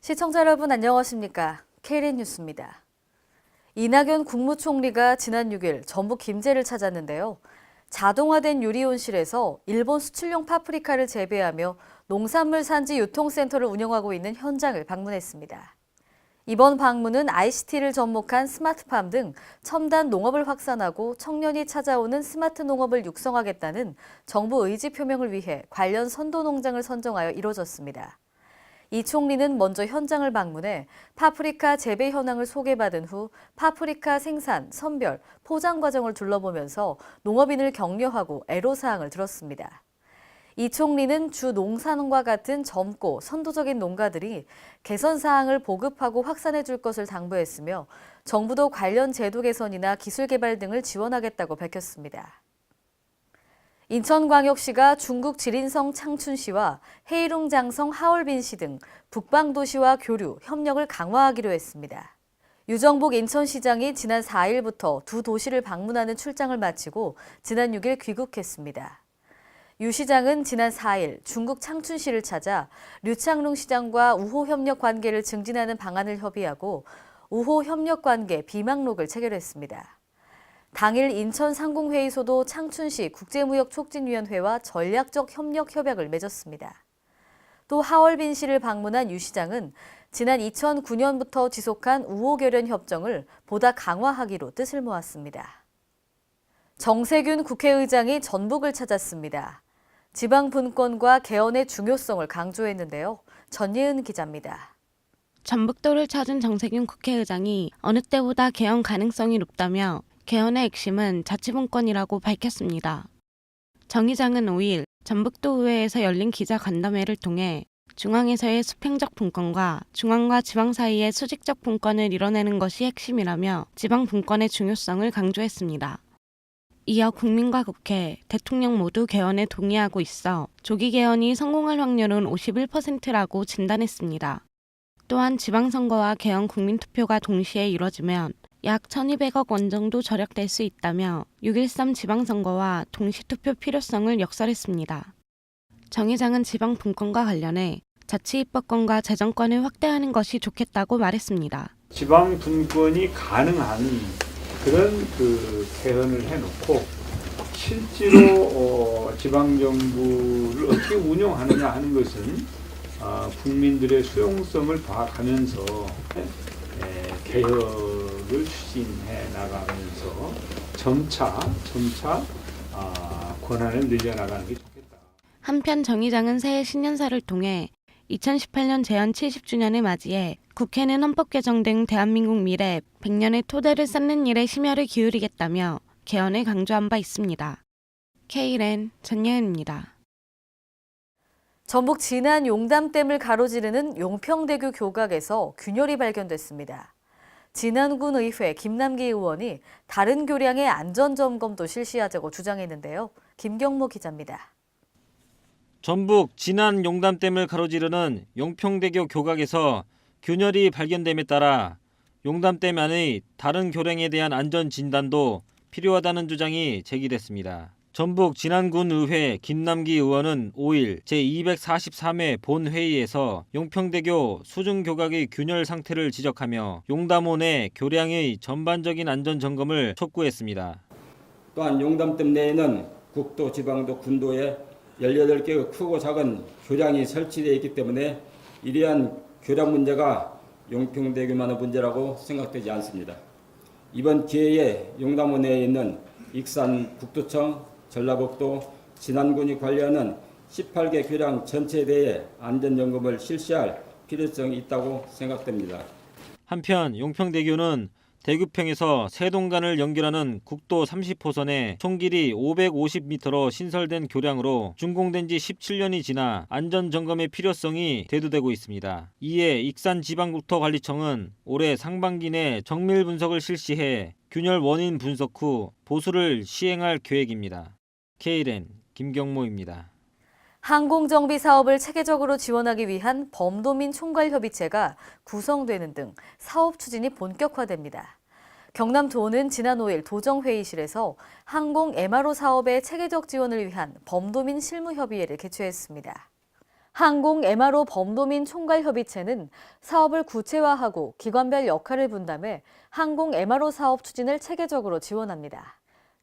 시청자 여러분 안녕하십니까? KLN 뉴스입니다. 이낙연 국무총리가 지난 6일 전북 김제를 찾았는데요. 자동화된 유리온실에서 일본 수출용 파프리카를 재배하며 농산물 산지 유통센터를 운영하고 있는 현장을 방문했습니다. 이번 방문은 ICT를 접목한 스마트팜 등 첨단 농업을 확산하고 청년이 찾아오는 스마트 농업을 육성하겠다는 정부 의지 표명을 위해 관련 선도 농장을 선정하여 이뤄졌습니다. 이 총리는 먼저 현장을 방문해 파프리카 재배 현황을 소개받은 후 파프리카 생산, 선별, 포장 과정을 둘러보면서 농업인을 격려하고 애로사항을 들었습니다. 이 총리는 주 농산과 같은 젊고 선도적인 농가들이 개선 사항을 보급하고 확산해 줄 것을 당부했으며 정부도 관련 제도 개선이나 기술 개발 등을 지원하겠다고 밝혔습니다. 인천광역시가 중국 지린성 창춘시와 헤이룽장성 하얼빈시 등 북방도시와 교류, 협력을 강화하기로 했습니다. 유정복 인천시장이 지난 4일부터 두 도시를 방문하는 출장을 마치고 지난 6일 귀국했습니다. 유 시장은 지난 4일 중국 창춘시를 찾아 류창룽 시장과 우호 협력 관계를 증진하는 방안을 협의하고 우호 협력 관계 비망록을 체결했습니다. 당일 인천상공회의소도 창춘시 국제무역촉진위원회와 전략적 협력 협약을 맺었습니다. 또 하얼빈시를 방문한 유 시장은 지난 2009년부터 지속한 우호결연 협정을 보다 강화하기로 뜻을 모았습니다. 정세균 국회의장이 전북을 찾았습니다. 지방 분권과 개헌의 중요성을 강조했는데요. 전예은 기자입니다. 전북도를 찾은 정세균 국회의장이 어느 때보다 개헌 가능성이 높다며 개헌의 핵심은 자치분권이라고 밝혔습니다. 정 의장은 5일 전북도의회에서 열린 기자간담회를 통해 중앙에서의 수평적 분권과 중앙과 지방 사이의 수직적 분권을 이뤄내는 것이 핵심이라며 지방 분권의 중요성을 강조했습니다. 이어 국민과 국회, 대통령 모두 개헌에 동의하고 있어 조기 개헌이 성공할 확률은 51%라고 진단했습니다. 또한 지방선거와 개헌 국민투표가 동시에 이뤄지면 약 1,200억 원 정도 절약될 수 있다며 6.13 지방선거와 동시투표 필요성을 역설했습니다. 정 의장은 지방 분권과 관련해 자치입법권과 재정권을 확대하는 것이 좋겠다고 말했습니다. 지방 분권이 가능한 그런 개헌을 해놓고 실제로 지방정부를 어떻게 운영하느냐 하는 것은 국민들의 수용성을 봐가면서 개혁을 추진해 나가면서 점차 권한을 늘려나가는 게 좋겠다. 한편 정 의장은 새해 신년사를 통해 2018년 제헌 70주년을 맞이해 국회는 헌법 개정 등 대한민국 미래 100년의 토대를 쌓는 일에 심혈을 기울이겠다며 개헌을 강조한 바 있습니다. KLN 전예은입니다. 전북 진안 용담댐을 가로지르는 용평대교 교각에서 균열이 발견됐습니다. 진안군 의회 김남기 의원이 다른 교량의 안전점검도 실시하자고 주장했는데요. 김경모 기자입니다. 전북 진안 용담댐을 가로지르는 용평대교 교각에서 균열이 발견됨에 따라 용담댐 안의 다른 교량에 대한 안전 진단도 필요하다는 주장이 제기됐습니다. 전북 진안군 의회 김남기 의원은 5일 제243회 본회의에서 용평대교 수중교각의 균열 상태를 지적하며 용담호 내 교량의 전반적인 안전 점검을 촉구했습니다. 또한 용담댐 내에는 국도, 지방도, 군도에 18개의 크고 작은 교량이 설치되어 있기 때문에 이러한 교량 문제가 용평대교만의 문제라고 생각되지 않습니다. 이번 기회에 용담호 내에 있는 익산 국도청, 전라북도, 진안군이 관리하는 18개 교량 전체에 대해 안전점검을 실시할 필요성이 있다고 생각됩니다. 한편 용평대교는 대구평에서 세동간을 연결하는 국도 30호선에 총 길이 550m로 신설된 교량으로 준공된 지 17년이 지나 안전점검의 필요성이 대두되고 있습니다. 이에 익산지방국토관리청은 올해 상반기 내 정밀 분석을 실시해 균열 원인 분석 후 보수를 시행할 계획입니다. KLN 김경모입니다. 항공정비 사업을 체계적으로 지원하기 위한 범도민 총괄협의체가 구성되는 등 사업 추진이 본격화됩니다. 경남도는 지난 5일 도정회의실에서 항공 MRO 사업의 체계적 지원을 위한 범도민 실무협의회를 개최했습니다. 항공 MRO 범도민 총괄협의체는 사업을 구체화하고 기관별 역할을 분담해 항공 MRO 사업 추진을 체계적으로 지원합니다.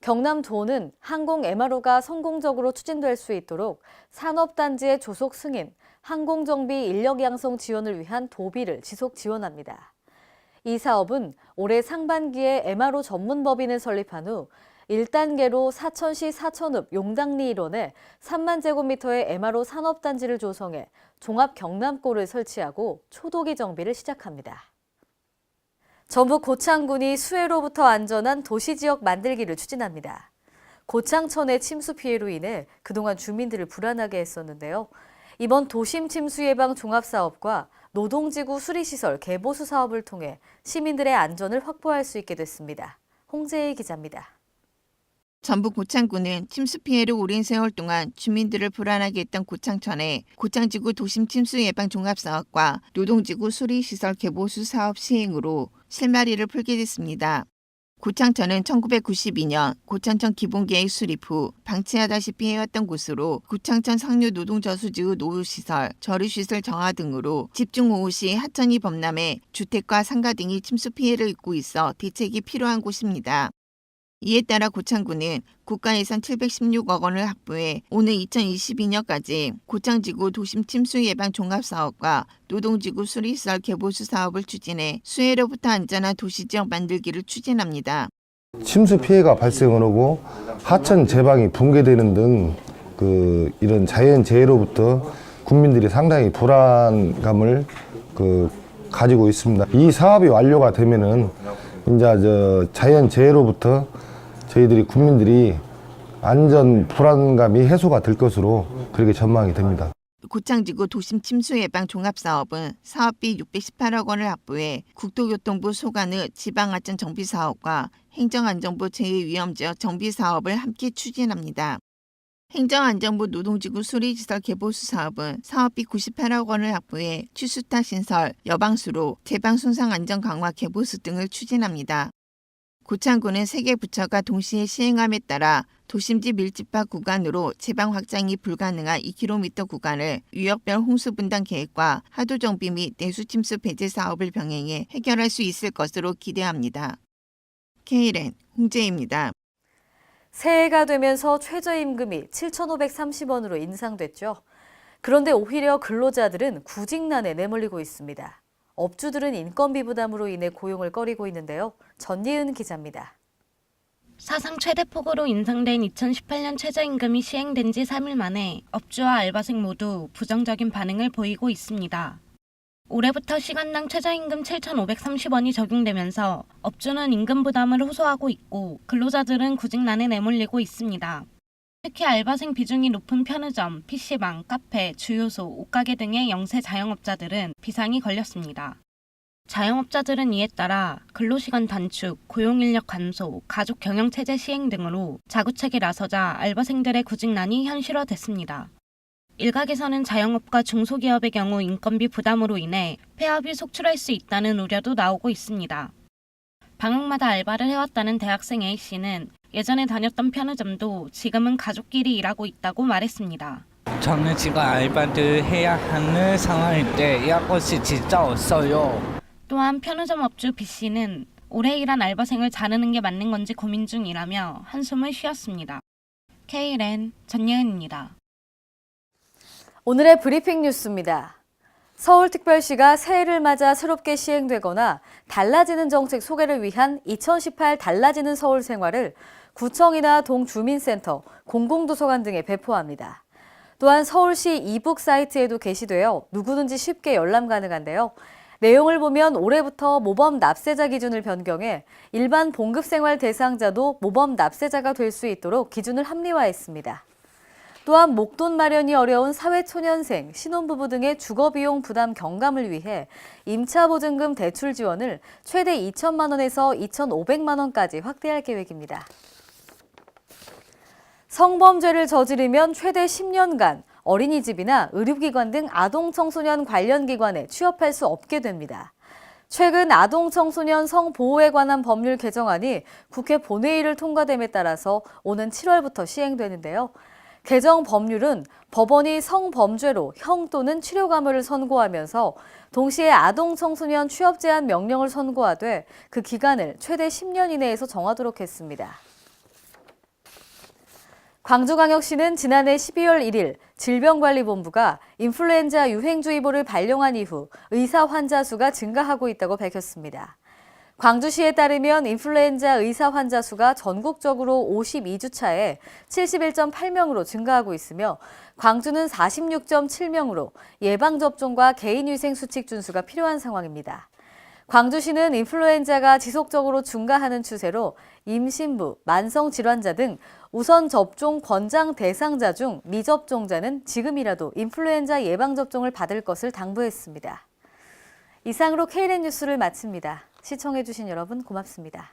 경남도는 항공 MRO가 성공적으로 추진될 수 있도록 산업단지의 조속 승인, 항공정비 인력 양성 지원을 위한 도비를 지속 지원합니다. 이 사업은 올해 상반기에 MRO 전문법인을 설립한 후 1단계로 사천시 사천읍 용당리 일원에 3만 제곱미터의 MRO 산업단지를 조성해 종합 경남고를 설치하고 초도기 정비를 시작합니다. 전북 고창군이 수해로부터 안전한 도시지역 만들기를 추진합니다. 고창천의 침수 피해로 인해 그동안 주민들을 불안하게 했었는데요. 이번 도심 침수 예방 종합사업과 노동지구 수리시설 개보수 사업을 통해 시민들의 안전을 확보할 수 있게 됐습니다. 홍재희 기자입니다. 전북 고창군은 침수 피해로 오랜 세월 동안 주민들을 불안하게 했던 고창천에 고창지구 도심 침수 예방 종합사업과 노동지구 수리시설 개보수 사업 시행으로 실마리를 풀게 됐습니다. 고창천은 1992년 고창천 기본계획 수립 후 방치하다시피 해왔던 곳으로 고창천 상류 노동저수지구 노후시설, 저류시설 정화 등으로 집중호우 시 하천이 범람해 주택과 상가 등이 침수 피해를 입고 있어 대책이 필요한 곳입니다. 이에 따라 고창군은 국가 예산 716억 원을 확보해 오는 2022년까지 고창지구 도심 침수 예방 종합사업과 노동지구 수리시설 개보수 사업을 추진해 수해로부터 안전한 도시지역 만들기를 추진합니다. 침수 피해가 발생을 하고 하천 제방이 붕괴되는 등 이런 자연재해로부터 국민들이 상당히 불안감을 가지고 있습니다. 이 사업이 완료가 되면은 이제 자연재해로부터 저희들이 국민들이 안전 불안감이 해소가 될 것으로 그렇게 전망이 됩니다. 고창지구 도심 침수 예방 종합사업은 사업비 618억 원을 확보해 국토교통부 소관의 지방하천 정비 사업과 행정안전부 제2위험지역 정비 사업을 함께 추진합니다. 행정안전부 노동지구 수리시설 개보수 사업은 사업비 98억 원을 확보해 취수타 신설, 여방수로 제방 손상 안전 강화 개보수 등을 추진합니다. 고창군은 3개 부처가 동시에 시행함에 따라 도심지 밀집화 구간으로 제방 확장이 불가능한 2km 구간을 유역별 홍수 분담 계획과 하도 정비 및 내수 침수 배제 사업을 병행해 해결할 수 있을 것으로 기대합니다. KLN 홍재입니다. 새해가 되면서 최저임금이 7,530원으로 인상됐죠. 그런데 오히려 근로자들은 구직난에 내몰리고 있습니다. 업주들은 인건비 부담으로 인해 고용을 꺼리고 있는데요. 전예은 기자입니다. 사상 최대 폭으로 인상된 2018년 최저임금이 시행된 지 3일 만에 업주와 알바생 모두 부정적인 반응을 보이고 있습니다. 올해부터 시간당 최저임금 7,530원이 적용되면서 업주는 임금 부담을 호소하고 있고 근로자들은 구직난에 내몰리고 있습니다. 특히 알바생 비중이 높은 편의점, PC방, 카페, 주유소, 옷가게 등의 영세 자영업자들은 비상이 걸렸습니다. 자영업자들은 이에 따라 근로시간 단축, 고용인력 감소, 가족 경영체제 시행 등으로 자구책에 나서자 알바생들의 구직난이 현실화됐습니다. 일각에서는 자영업과 중소기업의 경우 인건비 부담으로 인해 폐업이 속출할 수 있다는 우려도 나오고 있습니다. 방학마다 알바를 해왔다는 대학생 A씨는 예전에 다녔던 편의점도 지금은 가족끼리 일하고 있다고 말했습니다. 저는 지금 알바를 해야 하는 상황인데 일할 곳이 진짜 없어요. 또한 편의점 업주 B씨는 오래 일한 알바생을 자르는 게 맞는 건지 고민 중이라며 한숨을 쉬었습니다. KLN 전예은입니다. 오늘의 브리핑 뉴스입니다. 서울특별시가 새해를 맞아 새롭게 시행되거나 달라지는 정책 소개를 위한 2018 달라지는 서울 생활을 구청이나 동주민센터, 공공도서관 등에 배포합니다. 또한 서울시 이북 사이트에도 게시되어 누구든지 쉽게 열람 가능한데요. 내용을 보면 올해부터 모범 납세자 기준을 변경해 일반 봉급생활 대상자도 모범 납세자가 될 수 있도록 기준을 합리화했습니다. 또한 목돈 마련이 어려운 사회초년생, 신혼부부 등의 주거비용 부담 경감을 위해 임차보증금 대출 지원을 최대 2천만 원에서 2,500만 원까지 확대할 계획입니다. 성범죄를 저지르면 최대 10년간 어린이집이나 의료기관 등 아동청소년 관련 기관에 취업할 수 없게 됩니다. 최근 아동청소년 성보호에 관한 법률 개정안이 국회 본회의를 통과됨에 따라서 오는 7월부터 시행되는데요. 개정 법률은 법원이 성범죄로 형 또는 치료감호를 선고하면서 동시에 아동 청소년 취업 제한 명령을 선고하되 그 기간을 최대 10년 이내에서 정하도록 했습니다. 광주광역시는 지난해 12월 1일 질병관리본부가 인플루엔자 유행주의보를 발령한 이후 의사 환자 수가 증가하고 있다고 밝혔습니다. 광주시에 따르면 인플루엔자 의사 환자 수가 전국적으로 52주차에 71.8명으로 증가하고 있으며 광주는 46.7명으로 예방접종과 개인위생수칙 준수가 필요한 상황입니다. 광주시는 인플루엔자가 지속적으로 증가하는 추세로 임신부, 만성질환자 등 우선 접종 권장 대상자 중 미접종자는 지금이라도 인플루엔자 예방접종을 받을 것을 당부했습니다. 이상으로 K랜 뉴스를 마칩니다. 시청해주신 여러분 고맙습니다.